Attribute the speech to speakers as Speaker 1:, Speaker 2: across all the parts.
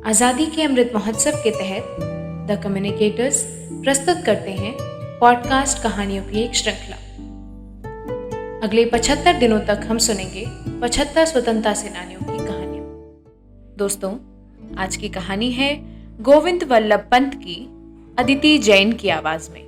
Speaker 1: आज़ादी के अमृत महोत्सव के तहत द कम्युनिकेटर्स प्रस्तुत करते हैं पॉडकास्ट कहानियों की एक श्रृंखला। अगले 75 दिनों तक हम सुनेंगे 75 स्वतंत्रता सेनानियों की कहानियां। दोस्तों, आज की कहानी है गोविंद वल्लभ पंत की अदिति जैन की आवाज में।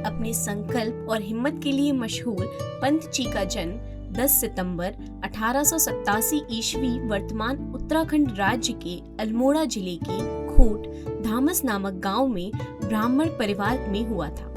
Speaker 2: अपने संकल्प और हिम्मत के लिए मशहूर पंत जी का जन्म 10 सितंबर 1887 ईस्वी वर्तमान उत्तराखंड राज्य के अल्मोड़ा जिले के खोट धामस नामक गांव में ब्राह्मण परिवार में हुआ था।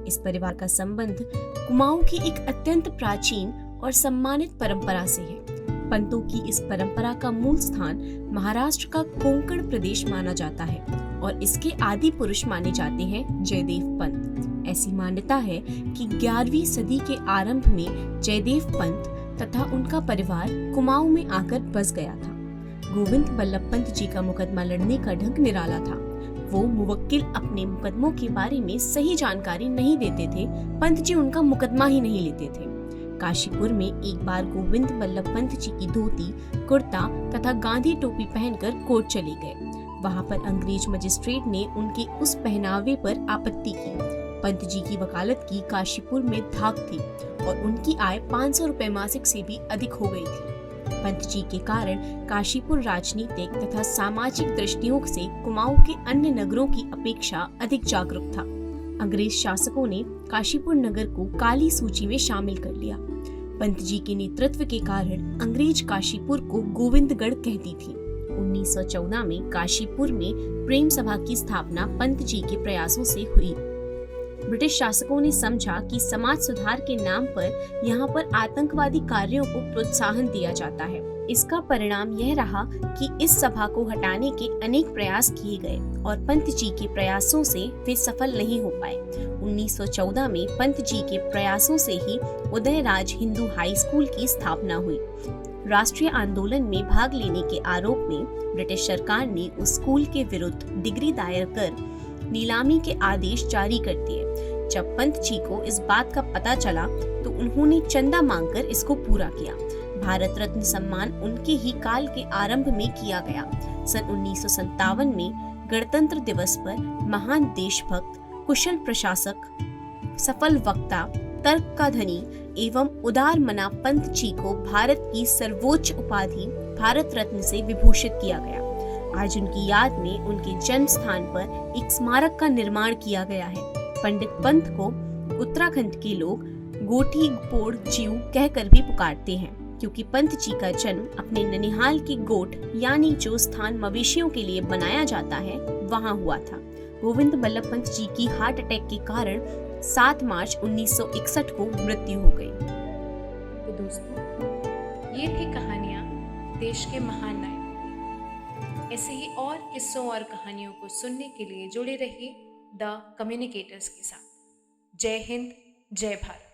Speaker 2: इस परिवार का संबंध कुमाऊं की एक अत्यंत प्राचीन और सम्मानित परंपरा से है। पंतों की इस परंपरा का मूल स्थान महाराष्ट्र का कोंकण प्रदेश माना जाता है और इसके आदि पुरुष माने जाते हैं जयदेव पंत। ऐसी मान्यता है कि 11वीं सदी के आरंभ में जयदेव पंत तथा उनका परिवार कुमाऊं में आकर बस गया था। गोविंद वल्लभ पंत जी का मुकदमा लड़ने का ढंग निराला था। वो मुवक्किल अपने मुकदमों के बारे में सही जानकारी नहीं देते थे। पंत जी उनका मुकदमा ही नहीं लेते थे। काशीपुर में एक बार गोविंद वल्लभ पंत जी की धोती, कुर्ता तथा गांधी टोपी पहनकर कोर्ट चले गए। वहां पर अंग्रेज मजिस्ट्रेट ने उनके उस पहनावे पर आपत्ति की। पंत जी की वकालत की काशीपुर में धाक थी और उनकी आय 500 रुपए मासिक से भी अधिक हो गई थी। पंत जी के कारण काशीपुर राजनीतिक तथा सामाजिक दृष्टियों से कुमाऊं के अन्य नगरों की अपेक्षा अधिक जागरूक था। अंग्रेज शासकों ने काशीपुर नगर को काली सूची में शामिल कर लिया। पंत जी के नेतृत्व के कारण अंग्रेज काशीपुर को गोविंदगढ़ कहती थी। 1914 में काशीपुर में प्रेम सभा की स्थापना पंत जी के प्रयासों से हुई। ब्रिटिश शासकों ने समझा कि समाज सुधार के नाम पर यहाँ पर आतंकवादी कार्यों को प्रोत्साहन दिया जाता है। इसका परिणाम यह रहा कि इस सभा को हटाने के अनेक प्रयास किए गए और पंत जी के प्रयासों से वे सफल नहीं हो पाए। 1914 में पंत जी के प्रयासों से ही उदयराज हिंदू हाई स्कूल की स्थापना हुई। राष्ट्रीय आंदोलन में भाग लेने के आरोप में ब्रिटिश सरकार ने उस स्कूल के विरुद्ध डिग्री दायर कर नीलामी के आदेश जारी कर दिए। जब पंत जी को इस बात का पता चला तो उन्होंने चंदा मांगकर इसको पूरा किया। भारत रत्न सम्मान उनके ही काल के आरंभ में किया गया। सन 1957 में गणतंत्र दिवस पर महान देशभक्त, कुशल प्रशासक, सफल वक्ता, तर्क का धनी एवं उदार मना पंत जी को भारत की सर्वोच्च उपाधि भारत रत्न से विभूषित किया गया। आज उनकी याद में उनके जन्म स्थान पर एक स्मारक का निर्माण किया गया है। पंडित पंत को उत्तराखंड के लोग गोठी पोड़ जीव कहकर भी पुकारते हैं, क्योंकि पंत जी का जन्म अपने ननिहाल के गोठ यानी जो स्थान मवेशियों के लिए बनाया जाता है वहां हुआ था। गोविंद वल्लभ पंत जी की हार्ट अटैक के कारण 7 मार्च 1961 को मृत्यु हो गई।
Speaker 1: तो दोस्तों, ये थी कहानियां देश के महान नायकों। ऐसे ही और किस्सों और कहानियों को सुनने के लिए जुड़े रहिए द कम्युनिकेटर्स के साथ। जय हिंद, जय भारत।